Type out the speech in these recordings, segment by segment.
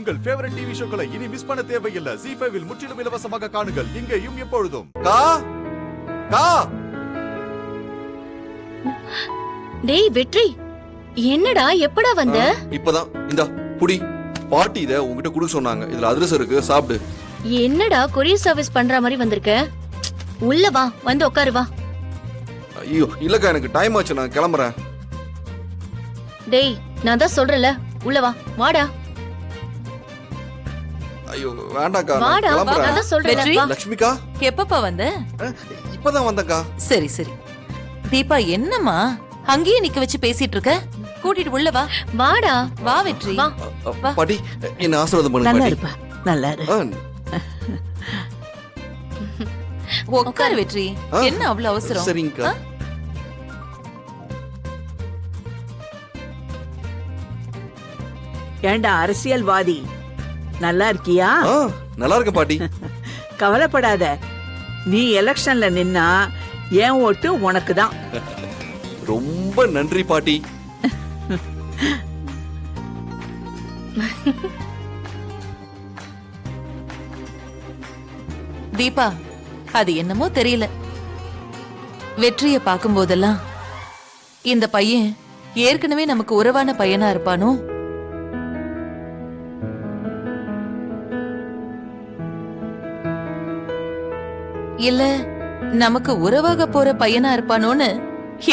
உங்கள் favourite TV ஷோக்களை இனி miss பண்ண தேவையில்லை. ZEE5 இல் முற்றிலும் இலவசமாக காணுங்கள். இங்கேயும் எப்பொழுதும். கா கா டேய் வெற்றி, என்னடா எப்படா வந்த? இப்பதான் இந்த புடி பாட்டி இத உன்கிட்ட குடுக்க சொன்னாங்க. இதுல அதிரசம் இருக்கு, சாப்பிடு. என்னடா கொரியர் சர்வீஸ் பண்ற மாதிரி வந்திருக்க? உள்ள வா, வந்து உட்காரு வா. ஐயோ இல்லக்கா, எனக்கு டைம் ஆச்சு, நான் கிளம்புறேன். டேய் நான் தான் சொல்றல, உள்ள வா, வாடா. ஐயோ வேண்டாக்கா, நான் வாடா, நான் கிளம்புறேன். தான் சொல்றேன் வெற்றி? வா. லட்சுமிக்கா எப்பப்பா வந்த? இப்பதான் வந்தக்கா. சரி சரி. தீபா என்னம்மா அங்கேயே நிக்க வச்சு பேசிட்டு இருக்க? கூட்டிட்டு உள்ள வா. வாடா வா வெற்றி. வா. பாட்டி என்ன ஆசீர்வாதம் பண்ணுங்க நல்லா பாட்டி. இருப்பா, நல்லா இரு. உட்காரு வெற்றி. என்ன அவ்வளவு அவசரம்? சரிங்கக்கா. ஏண்டா அரசியல்வாதி, நல்லா இருக்கியா? நல்லா இருக்க பாட்டி. கவலைப்படாத, நீ எலெக்ஷன்ல நின்னா என் ஓட்டு உனக்கு தான். ரொம்ப நன்றி பாட்டி. தீபா, அது என்னமோ தெரியல, வெற்றிய பாக்கும் போதெல்லாம் இந்த பையன் ஏற்கனவே நமக்கு உறவான பையனா இருப்பானோ? இல்ல நமக்கு உறவாக போற பையனா இருப்பானோன்னு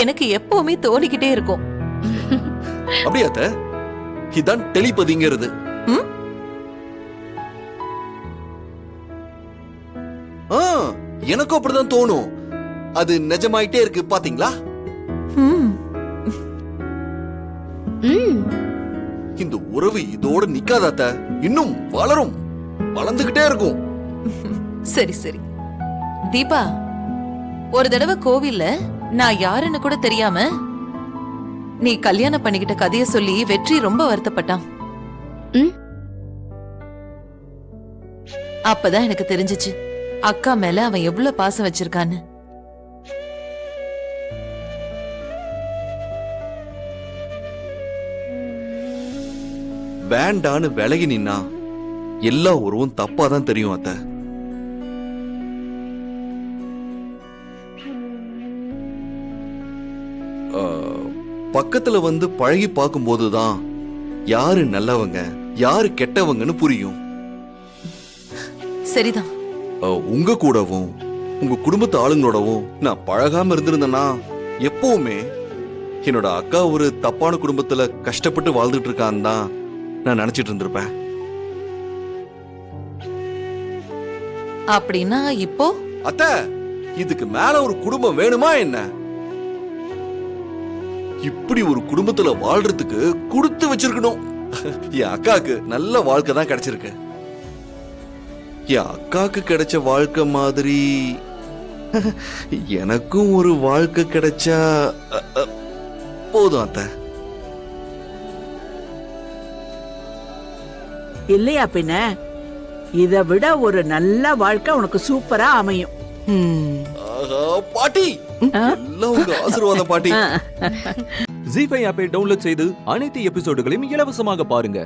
எனக்கு எப்பவுமே தோணிக்கிட்டே இருக்கும். அப்படியாத்த? இதான் டெலிபதிங்கிறது. எனக்கும் அப்படிதான் தோணும். அது நிஜமாயிட்டே இருக்கு பாத்தீங்களா? இந்த உறவு இதோட நிக்காதாத்த, இன்னும் வளரும், வளர்ந்துகிட்டே இருக்கும். சரி சரி. தீபா, ஒரு தடவை கோவில்ல நான் யாருன்னு கூட தெரியாம நீ கல்யாணம் பண்ணிக்கிட்ட கதைய சொல்லி வெற்றி ரொம்ப வருத்தப்பட்டான். அப்பதான் எனக்கு தெரிஞ்சிச்சு அக்கா மேல அவன் எவ்வளவு பாசம் வச்சிருக்கான்னு. வேண்டான்னு விலகி நின்னா எல்லா உறவும் தப்பாதான் தெரியும் அத்த. பக்கத்துல வந்து பழகி பார்க்கும் போதுதான் யாரு நல்லவங்க யாரு கெட்டவங்கன்னு புரியும். சரிதான். உங்க கூடவும் உங்க குடும்பத்து ஆளுங்களோடவும் நான் பழகாம இருந்திருந்தேன்னா எப்பவுமே என்னோட அக்கா ஒரு தப்பான குடும்பத்துல கஷ்டப்பட்டு வாழ்ந்துட்டு இருக்கான்னு தான் நான் நினைச்சிட்டு இருந்திருப்பேன். அப்படின்னா இப்போ அத்த, இதுக்கு மேல ஒரு குடும்பம் வேணுமா என்ன? இப்படி ஒரு குடும்பத்துல வாழ்றதுக்கு கொடுத்து வச்சிருக்கணும். என் அக்காக்கு நல்ல வாழ்க்கை தான் கிடைச்சிருக்கு. என் அக்காக்கு கிடைச்ச வாழ்க்கை மாதிரி எனக்கும் ஒரு வாழ்க்கை கிடைச்சா போதும் அத்த. இல்லையா பின்ன? இதை விட ஒரு நல்ல வாழ்க்கை உனக்கு சூப்பரா அமையும். பாட்டி, எல்லாம் உங்க ஆசீர்வாதம் பாட்டி. ZEE5 ஆப்பை டவுன்லோட் செய்து அனைத்து எபிசோடுகளையும் இலவசமாக பாருங்க.